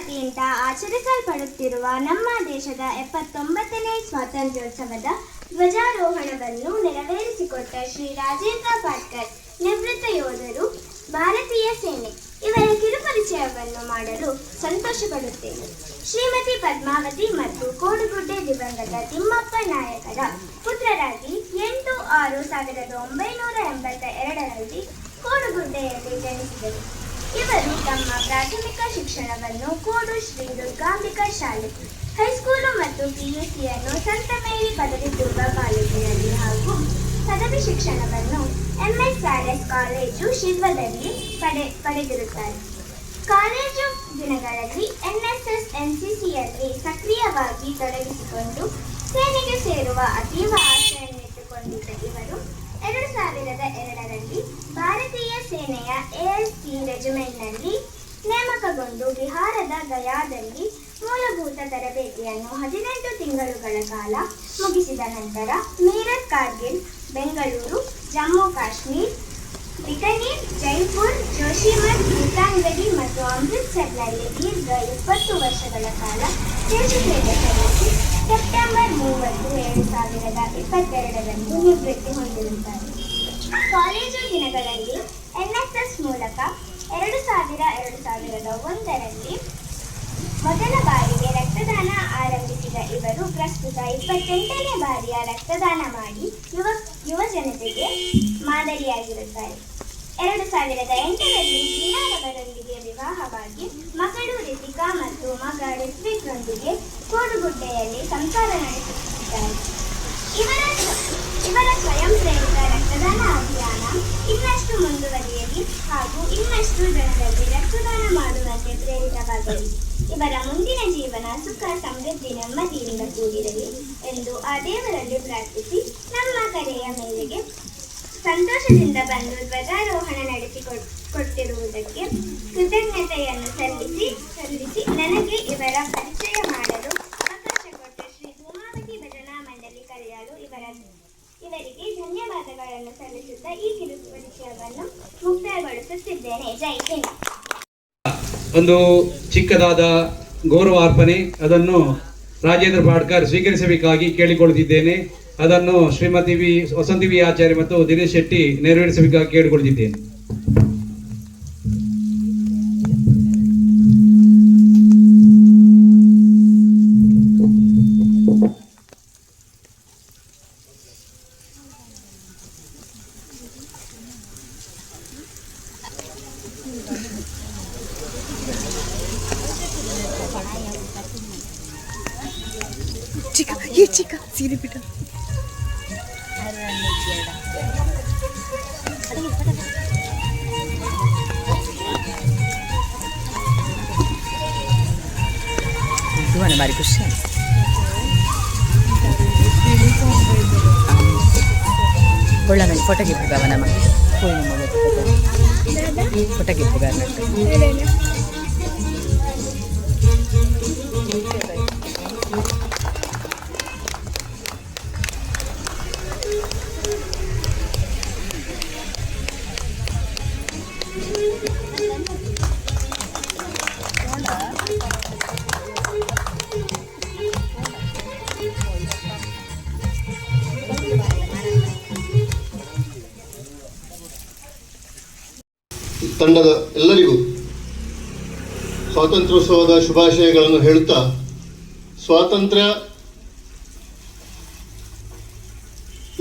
ವತಿಯಿಂದ ಆಚರಿಸಲ್ಪಡುತ್ತಿರುವ ನಮ್ಮ ದೇಶದ 79ನೇ ಸ್ವಾತಂತ್ರ್ಯೋತ್ಸವದ ಧ್ವಜಾರೋಹಣವನ್ನು ನೆರವೇರಿಸಿಕೊಟ್ಟ ಶ್ರೀ ರಾಜೇಂದ್ರ ಪಾಟ್ಕರ್ ನಿವೃತ್ತ ಯೋಧರು, ಭಾರತೀಯ ಸೇನೆ ಇವರ ಕಿರುಪರಿಚಯವನ್ನು ಮಾಡಲು ಸಂತೋಷಪಡುತ್ತೇನೆ. ಶ್ರೀಮತಿ ಪದ್ಮಾವತಿ ಮತ್ತು ಕೋಡುಗುಡ್ಡೆ ದಿವಂಗತ ತಿಮ್ಮಪ್ಪ ನಾಯಕರ ಪುತ್ರರಾಗಿ 8/6/1982ರಲ್ಲಿ ಕೋಡುಗುಡ್ಡೆಯಲ್ಲಿ ಜನಿಸಿದರು. ಇವರು ತಮ್ಮ ಪ್ರಾಥಮಿಕ ಶಿಕ್ಷಣವನ್ನು ಕೋಡು ಶ್ರೀ ದುರ್ಗಾಂಬಿಕಾ ಶಾಲೆ, ಹೈಸ್ಕೂಲು ಮತ್ತು PUCಯನ್ನು ಸಂತ ಮೇರಿ ಪದವಿ ಪೂರ್ವ ಕಾಲೇಜಿನಲ್ಲಿ ಹಾಗೂ ಪದವಿ ಶಿಕ್ಷಣವನ್ನು MS ಸ್ಯಾಲೆಸ್ ಕಾಲೇಜು ಶಿಲ್ವದಲ್ಲಿ ಪಡೆದಿರುತ್ತಾರೆ. ಕಾಲೇಜು ದಿನಗಳಲ್ಲಿ NSS NCCಯಲ್ಲಿ ಸಕ್ರಿಯವಾಗಿ ತೊಡಗಿಸಿಕೊಂಡು ಸೇನೆಗೆ ಸೇರುವ ಅತೀವ ಆಸೆಯನ್ನಿಟ್ಟುಕೊಂಡಿದ್ದ ಇವರು 2002ರಲ್ಲಿ ಭಾರತೀಯ ಸೇನೆಯ ASC ರೆಜಿಮೆಂಟ್ನಲ್ಲಿ ನೇಮಕಗೊಂಡು ಬಿಹಾರದ ಗಯಾದಲ್ಲಿ ಮೂಲಭೂತ ತರಬೇತಿಯನ್ನು 18 ತಿಂಗಳುಗಳ ಕಾಲ ಮುಗಿಸಿದ ನಂತರ ಮೀರತ್, ಕಾರ್ಗಿಲ್, ಬೆಂಗಳೂರು, ಜಮ್ಮು ಕಾಶ್ಮೀರ್, ಬಿಕನೀರ್, ಜೈಪುರ್, ಜೋಶಿಮಠ್, ಗೀತಾಂಜಲಿ ಮತ್ತು ಅಮೃತ್ಸರ್ನಲ್ಲಿ ದೀರ್ಘ 20 ವರ್ಷಗಳ ಕಾಲ ದೇಶ ಸೇವೆ ಸಲ್ಲಿಸಿ ಸೆಪ್ಟೆಂಬರ್ 30, 2022ರಂದು ನಿವೃತ್ತಿ ಹೊಂದಿರುತ್ತಾರೆ. ಕಾಲೇಜು ದಿನಗಳಲ್ಲಿ NSS ಮೂಲಕ 2000-2001ರಲ್ಲಿ ಮೊದಲ ಬಾರಿಗೆ ರಕ್ತದಾನ ಆರಂಭಿಸಿದ ಇವರು ಪ್ರಸ್ತುತ 28ನೇ ಬಾರಿಯ ರಕ್ತದಾನ ಮಾಡಿ ಯುವ ಜನತೆಗೆ ಮಾದರಿಯಾಗಿರುತ್ತಾರೆ. 2008ರಲ್ಲಿ ಜೀನಾರವರೊಂದಿಗೆ ವಿವಾಹವಾಗಿ ಮಗಳು ರಿತಿಕಾ ಮತ್ತು ಮಗ ರಿತ್ವಿಕ್ರೊಂದಿಗೆ ಕೋಡುಗುಡ್ಡೆಯಲ್ಲಿ ಸಂಸಾರ ನಡೆಸುತ್ತಿದ್ದಾರೆ. ಇವರ ಸ್ವಯಂ ಪ್ರೇರಿತ ರಕ್ತದಾನ ಅಭಿಯಾನ ಇನ್ನಷ್ಟು ಮುಂದುವರಿಯಲಿ ಹಾಗೂ ಇನ್ನಷ್ಟು ಜನರಲ್ಲಿ ರಕ್ತದಾನ ಮಾಡುವಂತೆ ಪ್ರೇರಿತವಾಗಲಿ. ಇವರ ಮುಂದಿನ ಜೀವನ ಸುಖ, ಸಮೃದ್ಧಿ, ನೆಮ್ಮದಿಯಿಂದ ಕೂಡಿರಲಿ ಎಂದು ಆ ದೇವರಲ್ಲಿ ಪ್ರಾರ್ಥಿಸಿ ನಮ್ಮ ಕರೆಯ ಮೇರೆಗೆ ಸಂತೋಷದಿಂದ ಬಂದು ಧ್ವಜಾರೋಹಣ ನಡೆಸಿಕೊಟ್ಟಿರುವುದಕ್ಕೆ ಕೃತಜ್ಞತೆಯನ್ನು ಸಲ್ಲಿಸಿ ನನಗೆ ಇವರ ಪರಿಚಯ ಮಾಡಲು ಅವಕಾಶ ಕೊಟ್ಟ ಶ್ರೀ ಧೂಮಾವತಿ ಭಜನಾ ಮಂಡಳಿ ಕರೆಯಲು ಇವರಿಗೆ ಧನ್ಯವಾದಗಳನ್ನು ಸಲ್ಲಿಸುತ್ತಾ ಈ ಕಿರುಪರಿಚಯವನ್ನು ಮುಕ್ತಾಯಗೊಳಿಸುತ್ತಿದ್ದೇನೆ. ಜೈ ಹಿಂದ್. ಒಂದು ಚಿಕ್ಕದಾದ ಗೌರವಾರ್ಪಣೆ ಅದನ್ನು ರಾಜೇಂದ್ರ ಪಾಟ್ಕರ್ ಸ್ವೀಕರಿಸಬೇಕಾಗಿ ಕೇಳಿಕೊಳ್ಳುತ್ತಿದ್ದೇನೆ. ಅದನ್ನು ಶ್ರೀಮತಿ ವಸಂತಿ ವಿ ಆಚಾರ್ಯ ಮತ್ತು ದಿನೇಶ್ ಶೆಟ್ಟಿ ನೆರವೇರಿಸಬೇಕಾಗಿ ಕೇಳಿಕೊಳ್ಳುತ್ತಿದ್ದೇನೆ. चिका सीधे बेटा तुम्हारे बारी कुछ कोई नहीं फोटो की पुगा बना मग कोई नहीं मग फोटो की पुगा ना ತಂಡದ ಎಲ್ಲರಿಗೂ ಸ್ವಾತಂತ್ರ್ಯೋತ್ಸವದ ಶುಭಾಶಯಗಳನ್ನು ಹೇಳುತ್ತಾ, ಸ್ವಾತಂತ್ರ್ಯ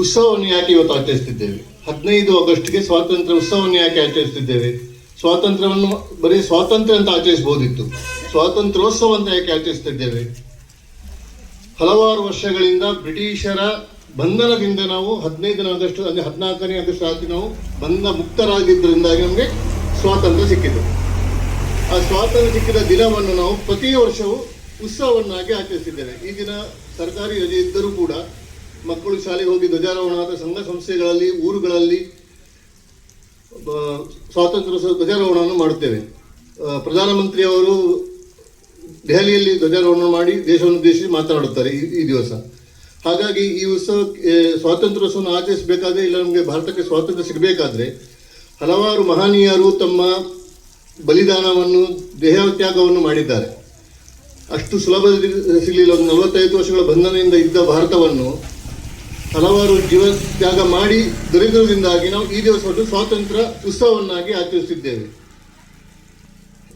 ಉತ್ಸವವನ್ನು ಯಾಕೆ ಇವತ್ತು ಆಚರಿಸುತ್ತಿದ್ದೇವೆ? 15 ಆಗಸ್ಟ್ಗೆ ಸ್ವಾತಂತ್ರ್ಯ ಉತ್ಸವವನ್ನು ಯಾಕೆ ಆಚರಿಸುತ್ತಿದ್ದೇವೆ? ಸ್ವಾತಂತ್ರ್ಯವನ್ನು ಬರೀ ಸ್ವಾತಂತ್ರ್ಯ ಅಂತ ಆಚರಿಸಬಹುದಿತ್ತು, ಸ್ವಾತಂತ್ರ್ಯೋತ್ಸವ ಅಂತ ಯಾಕೆ ಆಚರಿಸುತ್ತಿದ್ದೇವೆ? ಹಲವಾರು ವರ್ಷಗಳಿಂದ ಬ್ರಿಟಿಷರ ಬಂಧನದಿಂದ ನಾವು 15ನೇ ಆಗಸ್ಟ್ ಅಂದರೆ 14ನೇ ಆಗಸ್ಟ್ ರಾತ್ರಿ ನಾವು ಮುಕ್ತರಾಗಿದ್ದರಿಂದಾಗಿ ನಮಗೆ ಸ್ವಾತಂತ್ರ್ಯ ಸಿಕ್ಕಿತು. ಆ ಸ್ವಾತಂತ್ರ್ಯ ಸಿಕ್ಕಿದ ದಿನವನ್ನು ನಾವು ಪ್ರತಿ ವರ್ಷವೂ ಉತ್ಸವವನ್ನಾಗಿ ಆಚರಿಸಿದ್ದೇವೆ. ಈ ದಿನ ಸರ್ಕಾರಿ ರಜೆ ಇದ್ದರೂ ಕೂಡ ಮಕ್ಕಳು ಶಾಲೆಗೆ ಹೋಗಿ ಧ್ವಜಾರೋಹಣ ಸಂಘ ಸಂಸ್ಥೆಗಳಲ್ಲಿ, ಊರುಗಳಲ್ಲಿ ಸ್ವಾತಂತ್ರ್ಯೋತ್ಸವ ಧ್ವಜಾರೋಹಣವನ್ನು ಮಾಡುತ್ತೇವೆ. ಪ್ರಧಾನಮಂತ್ರಿಯವರು ದೆಹಲಿಯಲ್ಲಿ ಧ್ವಜಾರೋಹಣ ಮಾಡಿ ದೇಶವನ್ನು ಉದ್ದೇಶಿಸಿ ಮಾತನಾಡುತ್ತಾರೆ ಈ ದಿವಸ. ಹಾಗಾಗಿ ಈ ಉತ್ಸವಕ್ಕೆ ಸ್ವಾತಂತ್ರ್ಯೋತ್ಸವವನ್ನು ಆಚರಿಸಬೇಕಾದ್ರೆ, ಇಲ್ಲ ನಮಗೆ ಭಾರತಕ್ಕೆ ಸ್ವಾತಂತ್ರ್ಯ ಸಿಗಬೇಕಾದ್ರೆ ಹಲವಾರು ಮಹನೀಯರು ತಮ್ಮ ಬಲಿದಾನವನ್ನು, ದೇಹತ್ಯಾಗವನ್ನು ಮಾಡಿದ್ದಾರೆ. ಅಷ್ಟು ಸುಲಭದಲ್ಲಿ ಸಿಗಲಿಲ್ಲ. ಒಂದು 45 ವರ್ಷಗಳ ಬಂಧನದಿಂದ ಇದ್ದ ಭಾರತವನ್ನು ಹಲವಾರು ಜೀವ ತ್ಯಾಗ ಮಾಡಿ ದೊರೆತಿರುವುದರಿಂದಾಗಿ ನಾವು ಈ ದಿವಸವನ್ನು ಸ್ವಾತಂತ್ರ್ಯ ಉತ್ಸವವನ್ನಾಗಿ ಆಚರಿಸುತ್ತಿದ್ದೇವೆ.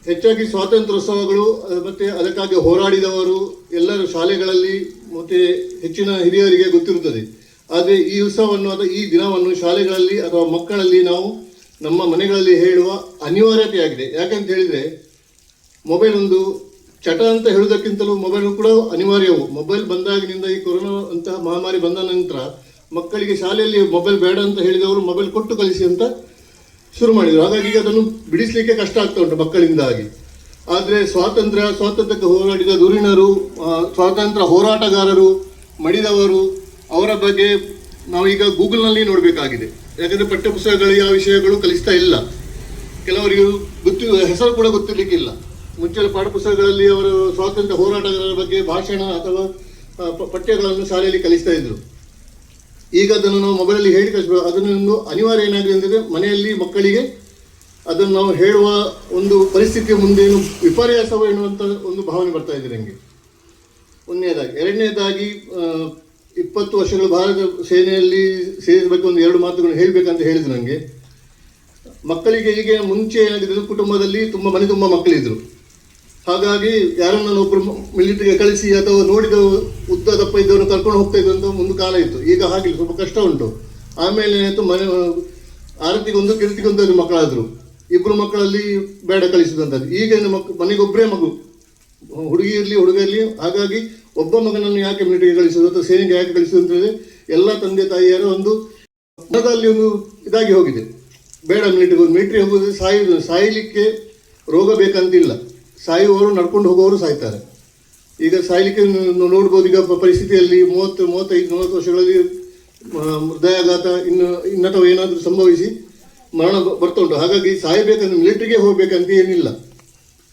ಹೆಚ್ಚಾಗಿ ಸ್ವಾತಂತ್ರ್ಯೋತ್ಸವಗಳು ಮತ್ತೆ ಅದಕ್ಕಾಗಿ ಹೋರಾಡಿದವರು ಎಲ್ಲರೂ ಶಾಲೆಗಳಲ್ಲಿ ಮತ್ತೆ ಹೆಚ್ಚಿನ ಹಿರಿಯರಿಗೆ ಗೊತ್ತಿರುತ್ತದೆ. ಆದರೆ ಈ ಉತ್ಸವವನ್ನು ಅಥವಾ ಈ ದಿನವನ್ನು ಶಾಲೆಗಳಲ್ಲಿ ಅಥವಾ ಮಕ್ಕಳಲ್ಲಿ ನಾವು ನಮ್ಮ ಮನೆಗಳಲ್ಲಿ ಹೇಳುವ ಅನಿವಾರ್ಯತೆಯಾಗಿದೆ. ಯಾಕಂತ ಹೇಳಿದರೆ ಮೊಬೈಲ್ ಒಂದು ಚಟ ಅಂತ ಹೇಳುವುದಕ್ಕಿಂತಲೂ ಮೊಬೈಲ್ ಕೂಡ ಅನಿವಾರ್ಯವು. ಮೊಬೈಲ್ ಬಂದಾಗಿನಿಂದ ಈ ಕೊರೋನಾ ಅಂತಹ ಮಹಾಮಾರಿ ಬಂದ ನಂತರ ಮಕ್ಕಳಿಗೆ ಶಾಲೆಯಲ್ಲಿ ಮೊಬೈಲ್ ಬೇಡ ಅಂತ ಹೇಳಿದವರು ಮೊಬೈಲ್ ಕೊಟ್ಟು ಕಲಿಸಿ ಅಂತ ಶುರು ಮಾಡಿದರು. ಹಾಗಾಗಿ ಈಗ ಅದನ್ನು ಬಿಡಿಸಲಿಕ್ಕೆ ಕಷ್ಟ ಆಗ್ತಾ ಉಂಟು ಮಕ್ಕಳಿಂದಾಗಿ. ಆದರೆ ಸ್ವಾತಂತ್ರ್ಯಕ್ಕೆ ಹೋರಾಡಿದ ಧುರೀಣರು, ಸ್ವಾತಂತ್ರ್ಯ ಹೋರಾಟಗಾರರು, ಮಡಿದವರು, ಅವರ ಬಗ್ಗೆ ನಾವೀಗ ಗೂಗಲ್ನಲ್ಲಿ ನೋಡಬೇಕಾಗಿದೆ. ಯಾಕಂದರೆ ಪಠ್ಯಪುಸ್ತಕಗಳಿಗೆ ಆ ವಿಷಯಗಳು ಕಲಿಸ್ತಾ ಇಲ್ಲ. ಕೆಲವರಿಗೆ ಹೆಸರು ಕೂಡ ಗೊತ್ತಿರಲಿಕ್ಕಿಲ್ಲ. ಮುಂಚೆ ಪಾಠಪುಸ್ತಕಗಳಲ್ಲಿ ಅವರು ಸ್ವಾತಂತ್ರ್ಯ ಹೋರಾಟಗಾರರ ಬಗ್ಗೆ ಭಾಷಣ ಅಥವಾ ಪಠ್ಯಗಳನ್ನು ಶಾಲೆಯಲ್ಲಿ ಕಲಿಸ್ತಾ ಇದ್ರು. ಈಗ ಅದನ್ನು ನಾವು ಮೊಬೈಲಲ್ಲಿ ಹೇಳಿ ಕಲಿಸಬೇಕು. ಅದನ್ನೊಂದು ಅನಿವಾರ್ಯ ಏನಾಗಿದೆ ಅಂದರೆ ಮನೆಯಲ್ಲಿ ಮಕ್ಕಳಿಗೆ ಅದನ್ನು ನಾವು ಹೇಳುವ ಒಂದು ಪರಿಸ್ಥಿತಿಯ ಮುಂದೇನು ವಿಪರ್ಯಾಸವೋ ಎನ್ನುವಂಥ ಒಂದು ಭಾವನೆ ಬರ್ತಾ ಇದೆ ನನಗೆ. ಒಂದನೇದಾಗಿ. ಎರಡನೇದಾಗಿ 20 ವರ್ಷಗಳು ಭಾರತ ಸೇನೆಯಲ್ಲಿ ಸೇರಿಸಬೇಕು ಒಂದು 2 ಮಾತುಗಳನ್ನು ಹೇಳಬೇಕಂತ ಹೇಳಿದ್ರು ನನಗೆ. ಮಕ್ಕಳಿಗೆ ಈಗ ಮುಂಚೆ ಏನಾಗಿದೆ, ಕುಟುಂಬದಲ್ಲಿ ಮನೆ ತುಂಬ ಮಕ್ಕಳಿದ್ರು. ಹಾಗಾಗಿ ಯಾರನ್ನ ಒಬ್ಬರು ಮಿಲಿಟರಿಗೆ ಕಳಿಸಿ ಅಥವಾ ನೋಡಿದ ಉದ್ದ ದಪ್ಪ ಇದ್ದವನು ಕರ್ಕೊಂಡು ಹೋಗ್ತಾ ಇದ್ದಂತ ಒಂದು ಕಾಲ ಇತ್ತು. ಈಗ ಹಾಗಿಲ್ಲ, ಸ್ವಲ್ಪ ಕಷ್ಟ ಉಂಟು. ಆಮೇಲೆ ಏನಾಯಿತು, ಆರತಿಗೊಂದು ಕಿರುತಿಗೊಂದು ಮಕ್ಕಳಾದರು. 2 ಮಕ್ಕಳಲ್ಲಿ ಬೇಡ ಕಳಿಸಿದಂಥದ್ದು. ಈಗ ಮನೆಗೊಬ್ಬರೇ ಮಗು, ಹುಡುಗಿ ಇರಲಿ ಹುಡುಗ ಇರಲಿ. ಹಾಗಾಗಿ ಒಬ್ಬ ಮಗನನ್ನು ಯಾಕೆ ಮಿಲಿಟರಿಗೆ ಕಳಿಸೋದು ಅಥವಾ ಸೇನೆಗೆ ಯಾಕೆ ಕಳಿಸೋದು ಅಂತ ಹೇಳಿದ್ರೆ ಎಲ್ಲ ತಂದೆ ತಾಯಿಯರ ಒಂದು ಮನದಲ್ಲಿ ಒಂದು ಇದಾಗಿ ಹೋಗಿದೆ. ಬೇಡ ಮಿಲಿಟರಿ ಹೋಗೋದು ಸಾಯಲಿಕ್ಕೆ ರೋಗ ಬೇಕಂತಿಲ್ಲ. ಸಾಯುವವರು ನಡ್ಕೊಂಡು ಹೋಗೋರು ಸಾಯ್ತಾರೆ. ಈಗ ಸಾಯಲಿಕ್ಕೆ ನೋಡ್ಬೋದು. ಈಗ ಪರಿಸ್ಥಿತಿಯಲ್ಲಿ 30-35-40 ವರ್ಷಗಳಲ್ಲಿ ಹೃದಯಾಘಾತ ಇನ್ನಥವಾ ಏನಾದರೂ ಸಂಭವಿಸಿ ಮರಣ ಬರ್ತಾ ಉಂಟು. ಹಾಗಾಗಿ ಸಾಯಬೇಕಂದ್ರೆ ಮಿಲಿಟರಿಗೆ ಹೋಗ್ಬೇಕಂತ ಏನಿಲ್ಲ,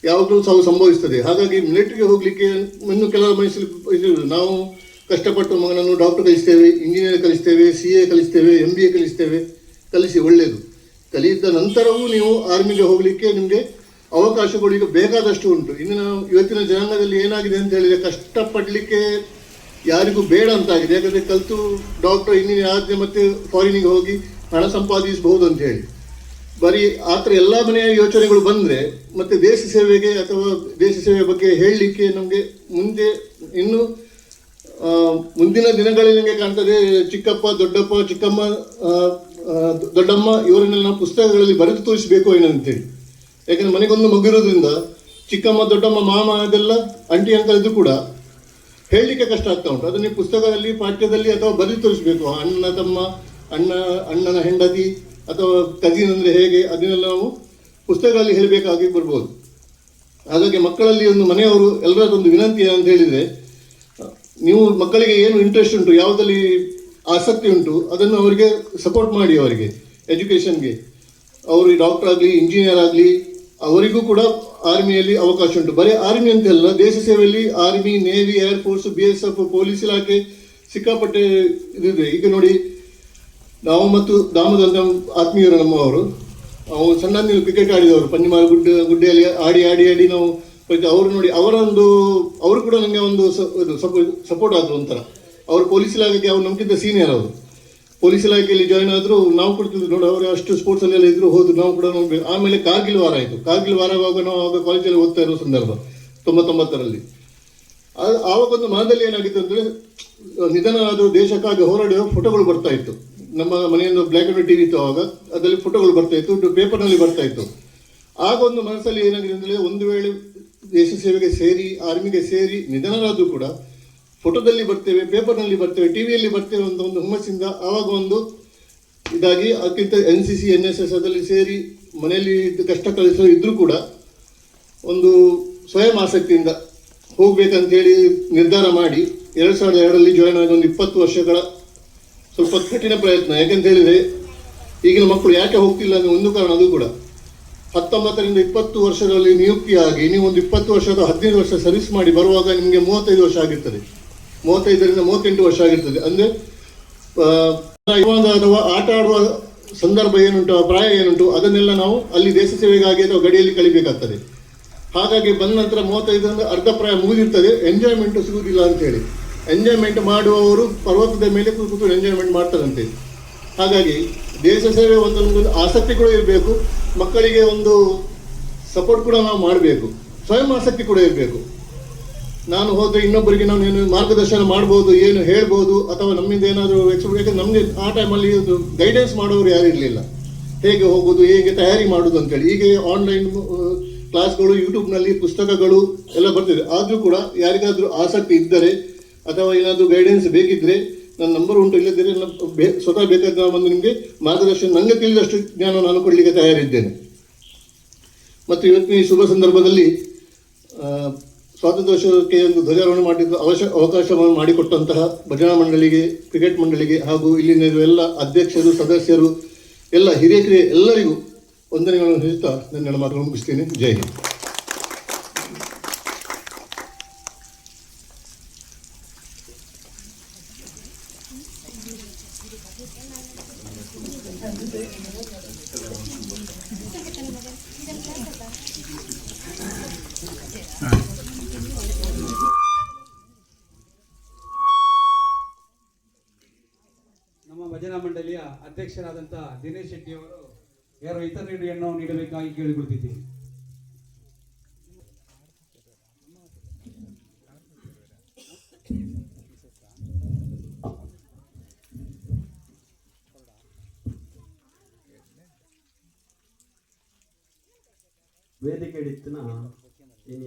ಯಾವಾಗಲೂ ಸಾವು ಸಂಭವಿಸ್ತದೆ. ಹಾಗಾಗಿ ಮಿಲಿಟರಿಗೆ ಹೋಗಲಿಕ್ಕೆ ಇನ್ನು ಕೆಲವು ಮನಸ್ಸಲ್ಲಿ ನಾವು ಕಷ್ಟಪಟ್ಟು ಮಗನನ್ನು ಡಾಕ್ಟರ್ ಕಲಿಸ್ತೇವೆ, ಇಂಜಿನಿಯರ್ ಕಲಿಸ್ತೇವೆ, CA ಕಲಿಸ್ತೇವೆ, MBA ಕಲಿಸ್ತೇವೆ. ಕಲಿಸಿ, ಒಳ್ಳೆಯದು. ಕಲಿತ ನಂತರವೂ ನೀವು ಆರ್ಮಿಗೆ ಹೋಗಲಿಕ್ಕೆ ನಿಮಗೆ ಅವಕಾಶಗಳು ಈಗ ಬೇಕಾದಷ್ಟು ಉಂಟು. ಇನ್ನು ಇವತ್ತಿನ ಜನಾಂಗದಲ್ಲಿ ಏನಾಗಿದೆ ಅಂತ ಹೇಳಿದರೆ ಕಷ್ಟಪಡಲಿಕ್ಕೆ ಯಾರಿಗೂ ಬೇಡ ಅಂತಾಗಿದೆ. ಯಾಕಂದರೆ ಕಲಿತು ಡಾಕ್ಟರ್ ಇಂಜಿನಿಯರ್ ಆದರೆ ಮತ್ತೆ ಫಾರಿನಿಗೆ ಹೋಗಿ ಹಣ ಸಂಪಾದಿಸಬಹುದು ಅಂತ ಹೇಳಿ ಬರೀ ಆ ಥರ ಎಲ್ಲ ಮನೆಯ ಯೋಚನೆಗಳು ಬಂದರೆ ಮತ್ತೆ ದೇಶ ಸೇವೆಗೆ ಅಥವಾ ದೇಶ ಸೇವೆ ಬಗ್ಗೆ ಹೇಳಲಿಕ್ಕೆ ನಮಗೆ ಇನ್ನು ಮುಂದಿನ ದಿನಗಳಲ್ಲಿ ನನಗೆ ಕಾಣ್ತದೆ ಚಿಕ್ಕಪ್ಪ, ದೊಡ್ಡಪ್ಪ, ಚಿಕ್ಕಮ್ಮ, ದೊಡ್ಡಮ್ಮ ಇವರನ್ನೆಲ್ಲ ನಾವು ಪುಸ್ತಕಗಳಲ್ಲಿ ಬರೆದು ತೋರಿಸಬೇಕು ಏನಂತೇಳಿ. ಯಾಕಂದರೆ ಮನೆಗೊಂದು ಮಗುರೋದ್ರಿಂದ ಚಿಕ್ಕಮ್ಮ, ದೊಡ್ಡಮ್ಮ, ಮಾಮ ಅದೆಲ್ಲ ಆಂಟಿ ಅಂಕಲ್ ಇದು ಕೂಡ ಹೇಳಲಿಕ್ಕೆ ಕಷ್ಟ ಆಗ್ತಾ ಉಂಟು. ಅದನ್ನು ನೀವು ಪುಸ್ತಕದಲ್ಲಿ, ಪಾಠ್ಯದಲ್ಲಿ ಅಥವಾ ಬರೆದು ತೋರಿಸಬೇಕು. ಅಣ್ಣ ತಮ್ಮ, ಅಣ್ಣನ ಹೆಂಡತಿ ಅಥವಾ ಕಜಿನ್ ಅಂದರೆ ಹೇಗೆ, ಅದನ್ನೆಲ್ಲ ನಾವು ಪುಸ್ತಕಗಳಲ್ಲಿ ಹೇಳಬೇಕಾಗಿ ಬರ್ಬೋದು. ಹಾಗಾಗಿ ಮಕ್ಕಳಲ್ಲಿ ಒಂದು ಮನೆಯವರು ಎಲ್ಲರದೊಂದು ವಿನಂತಿ ಅಂತ ಹೇಳಿದರೆ, ನೀವು ಮಕ್ಕಳಿಗೆ ಏನು ಇಂಟ್ರೆಸ್ಟ್ ಉಂಟು, ಯಾವುದಲ್ಲಿ ಆಸಕ್ತಿ ಉಂಟು ಅದನ್ನು ಅವರಿಗೆ ಸಪೋರ್ಟ್ ಮಾಡಿ. ಅವರಿಗೆ ಎಜುಕೇಷನ್ಗೆ ಅವರು ಡಾಕ್ಟರ್ ಆಗಲಿ, ಇಂಜಿನಿಯರ್ ಆಗಲಿ, ಅವರಿಗೂ ಕೂಡ ಆರ್ಮಿಯಲ್ಲಿ ಅವಕಾಶ ಉಂಟು. ಬರೀ ಆರ್ಮಿ ಅಂತೆಲ್ಲ, ದೇಶ ಸೇವೆಯಲ್ಲಿ army, navy, air force, BSF, police ಇಲಾಖೆ ಸಿಕ್ಕಾಪಟ್ಟೆ ಇದಿದೆ. ಈಗ ನೋಡಿ, ನಾವು ಮತ್ತು ದಾಮೋದರ ಆತ್ಮೀಯರು ನಮ್ಮವರು, ನಾವು ಸಣ್ಣಂದಿನ ಕ್ರಿಕೆಟ್ ಆಡಿದವರು, ಪನ್ನಿಮಾರ ಗುಡ್ಡೆಯಲ್ಲಿ ಆಡಿ ನಾವು ಅವರು ನೋಡಿ ಅವರು ಕೂಡ ನನಗೆ ಒಂದು ಸಪೋರ್ಟ್ ಆದರು ಒಂಥರ. ಅವರು ಪೊಲೀಸ್ ಇಲಾಖೆಗೆ ಅವ್ರು ನಮ್ಗಿಂತ ಸೀನಿಯರ್. ಅವರು ಪೊಲೀಸ್ ಇಲಾಖೆಯಲ್ಲಿ ಜಾಯ್ನ್ ಆದರು. ನಾವು ಕೊಡ್ತಿದ್ವಿ ನೋಡಿ, ಅವರು ಅಷ್ಟು ಸ್ಪೋರ್ಟ್ಸಲ್ಲೆಲ್ಲ ಇದ್ರು, ಹೋದ್ರು, ನಾವು ಕೂಡ ನೋಡ್ಬೇಕು. ಆಮೇಲೆ ಕಾರ್ಗಿಲ್ ವಾರ ಆಯಿತು. ಕಾರ್ಗಿಲ್ ವಾರವಾಗ ನಾವು ಆವಾಗ ಕಾಲೇಜಲ್ಲಿ ಓದ್ತಾ ಇರೋ ಸಂದರ್ಭ 99ರಲ್ಲಿ. ಆವಾಗೊಂದು ಮನದಲ್ಲಿ ಏನಾಗಿತ್ತು ಅಂದರೆ, ನಿಧನರಾದ ದೇಶಕ್ಕಾಗಿ ಹೋರಾಡುವ ಫೋಟೋಗಳು ಬರ್ತಾ ಇತ್ತು. ನಮ್ಮ ಮನೆಯಿಂದ ಬ್ಲ್ಯಾಕ್ ಆ್ಯಂಡ್ ವೈಟ್ TV ಇತ್ತು ಆವಾಗ, ಅದರಲ್ಲಿ ಫೋಟೋಗಳು ಬರ್ತಾ ಇತ್ತು, ಪೇಪರ್ನಲ್ಲಿ ಬರ್ತಾ ಇತ್ತು. ಆಗ ಒಂದು ಮನಸ್ಸಲ್ಲಿ ಏನಾಗಿದೆ ಅಂದರೆ, ಒಂದು ವೇಳೆ ದೇಶ ಸೇವೆಗೆ ಸೇರಿ, ಆರ್ಮಿಗೆ ಸೇರಿ ನಿಧನರಾದರೂ ಕೂಡ ಫೋಟೋದಲ್ಲಿ ಬರ್ತೇವೆ, ಪೇಪರ್ನಲ್ಲಿ ಬರ್ತೇವೆ, TVಯಲ್ಲಿ ಬರ್ತೇವೆ ಅಂತ ಒಂದು ಹುಮ್ಮಸ್ಸಿಂದ ಆವಾಗ ಒಂದು ಇದಾಗಿ, ಅದಕ್ಕಿಂತ NCC, NSS ಅದರಲ್ಲಿ ಸೇರಿ ಮನೆಯಲ್ಲಿ ಕಷ್ಟ ಕಲಿಸೋ ಇದ್ದರೂ ಕೂಡ ಒಂದು ಸ್ವಯಂ ಆಸಕ್ತಿಯಿಂದ ಹೋಗ್ಬೇಕಂತೇಳಿ ನಿರ್ಧಾರ ಮಾಡಿ 2002ರಲ್ಲಿ ಜಾಯ್ನ್ ಆಗಿ ಒಂದು 20 ವರ್ಷಗಳ ಸ್ವಲ್ಪ ಕಠಿಣ ಪ್ರಯತ್ನ. ಯಾಕೆಂತ ಹೇಳಿದರೆ ಈಗಿನ ಮಕ್ಕಳು ಯಾಕೆ ಹೋಗ್ತಿಲ್ಲ ಅಂದರೆ ಒಂದು ಕಾರಣ ಅದು ಕೂಡ. 19ರಿಂದ 20 ವರ್ಷಗಳಲ್ಲಿ ನಿಯುಕ್ತಿಯಾಗಿ ನೀವು ಒಂದು 20 ವರ್ಷ ಅಥವಾ 15 ವರ್ಷ ಸರ್ವಿಸ್ ಮಾಡಿ ಬರುವಾಗ ನಿಮಗೆ 35 ವರ್ಷ ಆಗಿರ್ತದೆ, 35ರಿಂದ 38 ವರ್ಷ ಆಗಿರ್ತದೆ. ಅಂದರೆ ಅಥವಾ ಆಟ ಆಡುವ ಸಂದರ್ಭ ಏನುಂಟು, ಪ್ರಾಯ ಏನುಂಟು, ಅದನ್ನೆಲ್ಲ ನಾವು ಅಲ್ಲಿ ದೇಶ ಸೇವೆಗಾಗಿ ಅಥವಾ ಗಡಿಯಲ್ಲಿ ಕಳಿಬೇಕಾಗ್ತದೆ. ಹಾಗಾಗಿ ಬಂದ ನಂತರ 35 ಅರ್ಧ ಪ್ರಾಯ ಮುಗಿದಿರ್ತದೆ, ಎಂಜಾಯ್ಮೆಂಟ್ ಸಿಗುವುದಿಲ್ಲ ಅಂತೇಳಿ. ಎಂಜಾಯ್ಮೆಂಟ್ ಮಾಡುವವರು ಪರ್ವತದ ಮೇಲೆ ಕೂತು ಎಂಜಾಯ್ಮೆಂಟ್ ಮಾಡ್ತಾರಂತೆ. ಹಾಗಾಗಿ ದೇಶ ಸೇವೆ ಒಂದೊಂದು ಆಸಕ್ತಿ ಕೂಡ ಇರಬೇಕು, ಮಕ್ಕಳಿಗೆ ಒಂದು ಸಪೋರ್ಟ್ ಕೂಡ ನಾವು ಮಾಡಬೇಕು, ಸ್ವಯಂ ಆಸಕ್ತಿ ಕೂಡ ಇರಬೇಕು. ನಾನು ಹೋದರೆ ಇನ್ನೊಬ್ಬರಿಗೆ ನಾವು ಏನು ಮಾರ್ಗದರ್ಶನ ಮಾಡ್ಬೋದು, ಏನು ಹೇಳ್ಬೋದು, ಅಥವಾ ನಮ್ಮಿಂದ ಏನಾದರೂ ಯಾಕಂದ್ರೆ ನಮಗೆ ಆ ಟೈಮಲ್ಲಿ ಒಂದು ಗೈಡೆನ್ಸ್ ಮಾಡೋರು ಯಾರು ಇರಲಿಲ್ಲ. ಹೇಗೆ ಹೋಗೋದು, ಹೇಗೆ ತಯಾರಿ ಮಾಡೋದು ಅಂತೇಳಿ. ಈಗ ಆನ್ಲೈನ್ ಕ್ಲಾಸ್ಗಳು, ಯೂಟ್ಯೂಬ್ನಲ್ಲಿ ಪುಸ್ತಕಗಳು ಎಲ್ಲ ಬರ್ತಿದೆ. ಆದರೂ ಕೂಡ ಯಾರಿಗಾದರೂ ಆಸಕ್ತಿ ಇದ್ದರೆ ಅಥವಾ ಏನಾದರೂ ಗೈಡೆನ್ಸ್ ಬೇಕಿದ್ದರೆ ನನ್ನ ನಂಬರ್ ಉಂಟು, ಇಲ್ಲದಿದ್ದರೆ ಸ್ವತಃ ಬೇಕಾದ್ರೆ ನಾನು ಬಂದು ನಿಮಗೆ ಮಾರ್ಗದರ್ಶನ, ನನಗೆ ತಿಳಿದಷ್ಟು ಜ್ಞಾನ ನಾನು ಕೊಡಲಿಕ್ಕೆ ತಯಾರಿದ್ದೇನೆ. ಮತ್ತು ಇವತ್ತಿನ ಈ ಶುಭ ಸಂದರ್ಭದಲ್ಲಿ ಸ್ವಾತಂತ್ರ್ಯೋತ್ಸವಕ್ಕೆ ಒಂದು ಧ್ವಜಾರೋಹಣ ಮಾಡಿದ್ದು ಅವಕಾಶವನ್ನು ಮಾಡಿಕೊಟ್ಟಂತಹ ಭಜನಾ ಮಂಡಳಿಗೆ, ಕ್ರಿಕೆಟ್ ಮಂಡಳಿಗೆ ಹಾಗೂ ಇಲ್ಲಿನ ಎಲ್ಲ ಅಧ್ಯಕ್ಷರು, ಸದಸ್ಯರು, ಎಲ್ಲ ಹಿರಿಯ ಎಲ್ಲರಿಗೂ ವಂದನೆಗಳನ್ನು ಹೇಳ್ತಾ ನನ್ನ ಮಾತನ್ನು ಮುಗಿಸ್ತೇನೆ. ಜೈ ಹಿಂದ್. ನಮ್ಮ ಭಜನಾ ಮಂಡಳಿಯ ಅಧ್ಯಕ್ಷರಾದಂಥ ದಿನೇಶ್ ಶೆಟ್ಟಿ ಅವರು ಯಾರು ಇತರ ನೀಡಿಯನ್ನು ನೀಡಬೇಕಾಗಿ ಕೇಳಿಕೊಳ್ತಿದ್ದೀನಿ. ವೇದಿಕೆ ಹಿಡಿತ್ತಿನ ಈ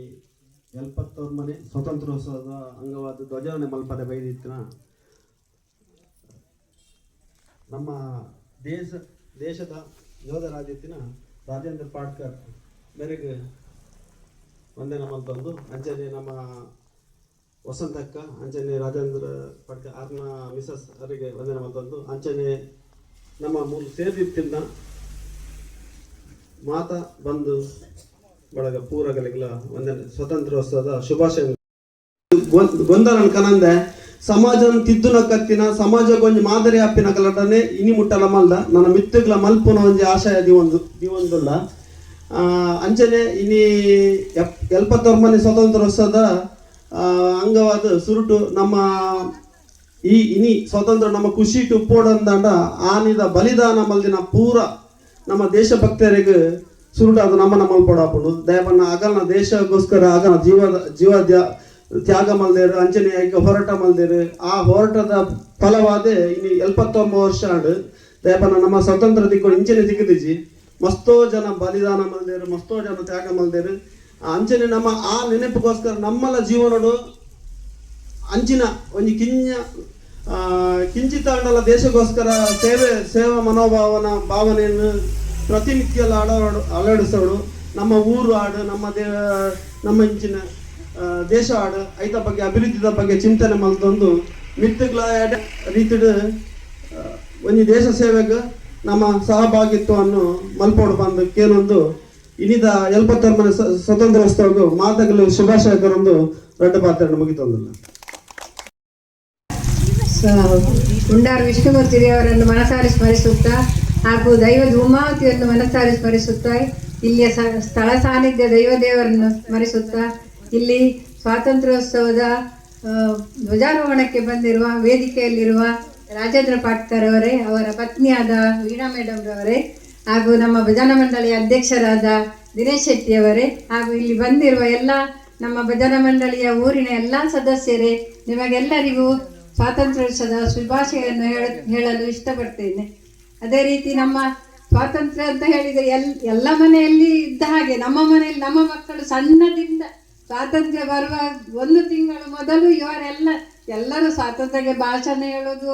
74 ಮನೆ ಸ್ವಾತಂತ್ರ್ಯೋತ್ಸವದ ಅಂಗವಾದ ಧ್ವಜಾರೋಹಣೆ ಮಲ್ಪದ ಬೈದಿತ್ತಿನ ನಮ್ಮ ದೇಶದ ಯೋಧರಾದಿತ್ತಿನ ರಾಜೇಂದ್ರ ಪಾಡ್ಕರ್ ಮೇರೆಗೆ ವಂದನೆ ಮಲ್ತಂದು ಅಂಚನೆ ನಮ್ಮ ವಸಂತಕ್ಕ ಅಂಚನೆ ರಾಜೇಂದ್ರ ಪಾಡ್ಕರ್ ಆರ್ನ ಮಿಸಸ್ ಅವರಿಗೆ ವಂದನೆ ಮಲ್ತಂದು ಅಂಚನೆ ನಮ್ಮ ಮೂರು ಸೇರಿತ್ತಿನ ಮಾತಾ ಬಂದು ಬಳಗ ಪೂರಗಳಿಗೆಲ್ಲ ವಂದನೆ ಸ್ವಾತಂತ್ರ್ಯೋತ್ಸವದ ಶುಭಾಶಯ. ಗೊಂದರನ್ ಕನಂದೆ ಸಮಾಜನ ತಿದ್ದುನ ಕತ್ತಿನ ಸಮಾಜಗೊಂಜಿ ಮಾದರಿ ಆಪಿನ ಕಲಟನೆ ಇನಿ ಮುಟ್ಟಲ ಮಲ್ದ ನನ್ನ ಮಿತ್ತುಗಳ ಮಲ್ಪುನ ಒಂಜಿ ಆಶಯ ದಿವಂದುಲ್ಲ ಅಂಚನೆ ಇನಿ 74 ಮನೆ ಸ್ವಾತಂತ್ರ್ಯೋತ್ಸವದ ಅಂಗವಾದ ಸುರುಟು ನಮ್ಮ ಈ ಇನಿ ಸ್ವಾತಂತ್ರ್ಯ ನಮ್ಮ ಖುಷಿ ಟುಪ್ಪೋಡಂದಾಂಡ ಆನಿದ ಬಲಿದಾನ ಮಲ್ದಿನ ಪೂರ ನಮ್ಮ ದೇಶಭಕ್ತರಿಗೆ ಸುರುಟಾದ ನಮ್ಮನ್ನ ಮಲ್ಪಡಾಪುಂಡು ದಯಪನ್ನ ಅಗಲ್ನ ದೇಶಗೋಸ್ಕರ ಅಗನ ಜೀವ ತ್ಯಾಗ ಮಲ್ದೇರು ಅಂಚನೆ ಈಗ ಹೋರಾಟ ಮಲ್ದೇರು. ಆ ಹೋರಾಟದ ಫಲವಾದ ಇನ್ನು 79 ವರ್ಷ ಆಡು ದಯಪನ್ನ ನಮ್ಮ ಸ್ವತಂತ್ರ ದಿಕ್ಕೊಂಡು ಇಂಚನೆ ದಿಕ್ಕದಿಜಿ ಮಸ್ತೋ ಜನ ಬಲಿದಾನ ಮಲ್ದೇರು, ಮಸ್ತೋ ಜನ ತ್ಯಾಗ ಮಲ್ದೇರು. ಅಂಚನೆ ನಮ್ಮ ಆ ನೆನಪಿಗೋಸ್ಕರ ನಮ್ಮಲ್ಲ ಜೀವನಡು ಅಂಚಿನ ಒಂದು ಕಿಂಚಿತಾಂಡಲ ದೇಶಗೋಸ್ಕರ ಸೇವಾ ಭಾವನೆಯನ್ನು ಪ್ರತಿನಿತ್ಯ ಅಳವಡಿಸೋಡು. ನಮ್ಮ ಊರು ಆಡು, ನಮ್ಮ ಇಂಚಿನ ದೇಶ ಆಡು ಐತ ಬಗ್ಗೆ ಅಭಿವೃದ್ಧಿದ ಬಗ್ಗೆ ಚಿಂತನೆ ಮಲ್ತೊಂದು ಮಿತ್ತುಗಳ ರೀತಿಡ್ ಒಂದು ದೇಶ ಸೇವೆಗೆ ನಮ್ಮ ಸಹಭಾಗಿತ್ವವನ್ನು ಮಲ್ಪೋಡು ಬಂದು ಕೇಳೊಂದು ಇನ್ನಿದ 74 ಮನೆ ಸ್ವಾತಂತ್ರ್ಯೋತ್ಸವಗೂ ಮಾತಗಳು ಶುಭಾಶಯಕರೊಂದು ದೊಡ್ಡ ಪಾತ್ರ ಮುಗಿತೊಂದಿಲ್ಲ. ಉಂಡಾರು ವಿಷ್ಣುಮೂರ್ತಿ ದೇವರನ್ನು ಮನಸಾರಿ ಸ್ಮರಿಸುತ್ತಾ ಹಾಗೂ ದೈವದ ಉಮಾವತಿಯನ್ನು ಮನಸಾರಿ ಸ್ಮರಿಸುತ್ತಾ ಇಲ್ಲಿಯ ಸ್ಥಳ ಸಾನ್ನಿಧ್ಯ ದೈವದೇವರನ್ನು ಸ್ಮರಿಸುತ್ತಾ ಇಲ್ಲಿ ಸ್ವಾತಂತ್ರ್ಯೋತ್ಸವದ ಧ್ವಜಾರೋಹಣಕ್ಕೆ ಬಂದಿರುವ ವೇದಿಕೆಯಲ್ಲಿರುವ ರಾಜೇಂದ್ರ ಪಾಟ್ಕರ್ ಅವರೇ, ಅವರ ಪತ್ನಿಯಾದ ವೀಣಾ ಮೇಡಮ್ ರವರೇ, ಹಾಗೂ ನಮ್ಮ ಭಜನಾ ಮಂಡಳಿಯ ಅಧ್ಯಕ್ಷರಾದ ದಿನೇಶ್ ಶೆಟ್ಟಿ ಅವರೇ, ಹಾಗೂ ಇಲ್ಲಿ ಬಂದಿರುವ ಎಲ್ಲ ನಮ್ಮ ಭಜನಾ ಮಂಡಳಿಯ ಊರಿನ ಎಲ್ಲ ಸದಸ್ಯರೇ, ನಿಮಗೆಲ್ಲರಿಗೂ ಸ್ವಾತಂತ್ರ್ಯೋತ್ಸವದ ಶುಭಾಶಯವನ್ನು ಹೇಳಲು ಇಷ್ಟಪಡ್ತೇನೆ. ಅದೇ ರೀತಿ ನಮ್ಮ ಸ್ವಾತಂತ್ರ್ಯ ಅಂತ ಹೇಳಿದರೆ ಎಲ್ಲ ಮನೆಯಲ್ಲಿ ಇದ್ದ ಹಾಗೆ ನಮ್ಮ ಮನೆಯಲ್ಲಿ ನಮ್ಮ ಮಕ್ಕಳು ಸಣ್ಣದಿಂದ ಸ್ವಾತಂತ್ರ್ಯ ಬರುವ 1 ತಿಂಗಳು ಮೊದಲು ಎಲ್ಲರೂ ಸ್ವಾತಂತ್ರ್ಯಕ್ಕೆ ಭಾಷಣ ಹೇಳೋದು,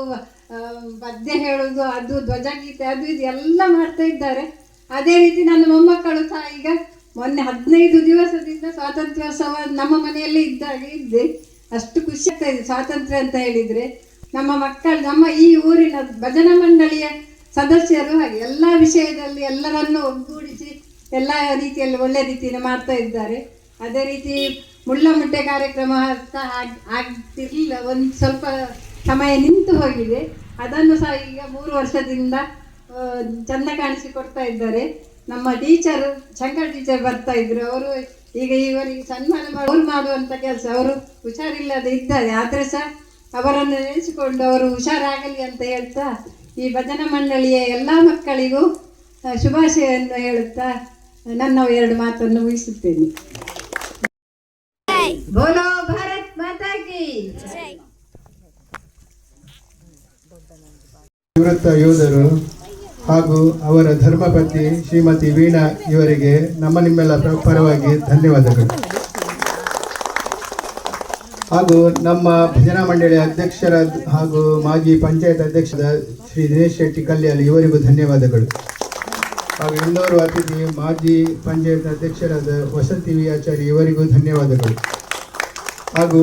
ಪದ್ಯ ಹೇಳೋದು, ಅದು ಧ್ವಜಗೀತೆ ಅದು ಇದು ಎಲ್ಲ ಮಾಡ್ತಾ ಇದ್ದಾರೆ. ಅದೇ ರೀತಿ ನನ್ನ ಮೊಮ್ಮಕ್ಕಳು ಸಹ ಈಗ ಮೊನ್ನೆ 15 ದಿವಸದಿಂದ ಸ್ವಾತಂತ್ರ್ಯೋತ್ಸವ ನಮ್ಮ ಮನೆಯಲ್ಲಿ ಇದ್ದೆ. ಅಷ್ಟು ಖುಷಿ ಆಗ್ತಾ ಇದೆ ಸ್ವಾತಂತ್ರ್ಯ ಅಂತ ಹೇಳಿದರೆ. ನಮ್ಮ ಮಕ್ಕಳು, ನಮ್ಮ ಈ ಊರಿನ ಭಜನಾ ಮಂಡಳಿಯ ಸದಸ್ಯರು ಹಾಗೆ ಎಲ್ಲ ವಿಷಯದಲ್ಲಿ ಎಲ್ಲರನ್ನೂ ಒಗ್ಗೂಡಿಸಿ ಎಲ್ಲ ರೀತಿಯಲ್ಲಿ ಒಳ್ಳೆ ರೀತಿಯಲ್ಲಿ ಮಾಡ್ತಾ ಇದ್ದಾರೆ. ಅದೇ ರೀತಿ ಮುಳ್ಳಮುಟ್ಟೆ ಕಾರ್ಯಕ್ರಮ ಆಗ್ತಿರ್ಲಿಲ್ಲ, ಒಂದು ಸ್ವಲ್ಪ ಸಮಯ ನಿಂತು ಹೋಗಿದೆ. ಅದನ್ನು ಸಹ ಈಗ 3 ವರ್ಷದಿಂದ ಚೆಂದ ಕಾಣಿಸಿಕೊಡ್ತಾ ಇದ್ದಾರೆ. ನಮ್ಮ ಟೀಚರ್ ಶಂಕರ್ ಟೀಚರ್ ಬರ್ತಾ ಇದ್ರು. ಅವರು ಈಗ ಇವರಿಗೆ ಸನ್ಮಾನ ಮಾಡುವಂಥ ಕೆಲಸ. ಅವರು ಹುಷಾರಿಲ್ಲದೆ ಇದ್ದಾರೆ, ಆದರೆ ಸಹ ಅವರನ್ನು ನೆನೆಸಿಕೊಂಡು ಅವರು ಹುಷಾರಾಗಲಿ ಅಂತ ಹೇಳ್ತಾ ಈ ಭಜನಾ ಮಂಡಳಿಯ ಎಲ್ಲ ಮಕ್ಕಳಿಗೂ ಶುಭಾಶಯವನ್ನು ಹೇಳುತ್ತಾ ನನ್ನ 2 ಮಾತನ್ನು ಮುಗಿಸುತ್ತೇನೆ. ಬೋಲೋ ಭಾರತ್ ಮಾತಾ ಕಿ. ನಿವೃತ್ತ ಯೋಧರು ಹಾಗೂ ಅವರ ಧರ್ಮಪತ್ನಿ ಶ್ರೀಮತಿ ವೀಣಾ ಇವರಿಗೆ ನಿಮ್ಮೆಲ್ಲ ಪರವಾಗಿ ಧನ್ಯವಾದಗಳು. ಹಾಗೂ ನಮ್ಮ ಭಜನಾ ಮಂಡಳಿಯ ಅಧ್ಯಕ್ಷರಾದ ಹಾಗೂ ಮಾಜಿ ಪಂಚಾಯತ್ ಅಧ್ಯಕ್ಷರಾದ ಶ್ರೀ ದಿನೇಶ್ ಶೆಟ್ಟಿ ಕಲ್ಯಾಣಿ ಇವರಿಗೂ ಧನ್ಯವಾದಗಳು. ಹಾಗೂ ಇನ್ನೋರು ಅತಿಥಿ ಮಾಜಿ ಪಂಚಾಯತ್ ಅಧ್ಯಕ್ಷರಾದ ವಸಂತಿ ವಿ ಆಚಾರ್ಯ ಇವರಿಗೂ ಧನ್ಯವಾದಗಳು. ಹಾಗೂ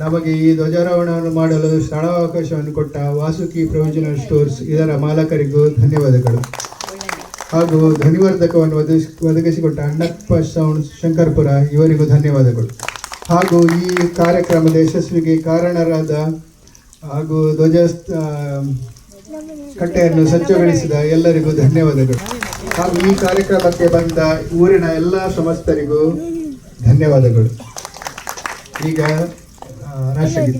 ನಮಗೆ ಈ ಧ್ವಜಾರೋಹಣವನ್ನು ಮಾಡಲು ಸ್ಥಳಾವಕಾಶವನ್ನು ಕೊಟ್ಟ ವಾಸುಕಿ ಪ್ರೊವಿಷನಲ್ ಸ್ಟೋರ್ಸ್ ಇದರ ಮಾಲಕರಿಗೂ ಧನ್ಯವಾದಗಳು. ಹಾಗೂ ಧ್ವನಿವರ್ಧಕವನ್ನು ಒದಗಿಸಿಕೊಟ್ಟ ಅಣ್ಣಪ್ಪ ಸೌಂಡ್ ಶಂಕರ್ಪುರ ಇವರಿಗೂ ಧನ್ಯವಾದಗಳು. ಹಾಗೂ ಈ ಕಾರ್ಯಕ್ರಮದ ಯಶಸ್ವಿಗೆ ಕಾರಣರಾದ ಹಾಗೂ ಧ್ವಜ ಕಟ್ಟೆಯನ್ನು ಸ್ವಚ್ಛಗೊಳಿಸಿದ ಎಲ್ಲರಿಗೂ ಧನ್ಯವಾದಗಳು. ಹಾಗೂ ಈ ಕಾರ್ಯಕ್ರಮಕ್ಕೆ ಬಂದ ಊರಿನ ಎಲ್ಲ ಸಮಸ್ತರಿಗೂ ಧನ್ಯವಾದಗಳು. ಈಗ ರಾಷ್ಟ್ರಗೀತೆ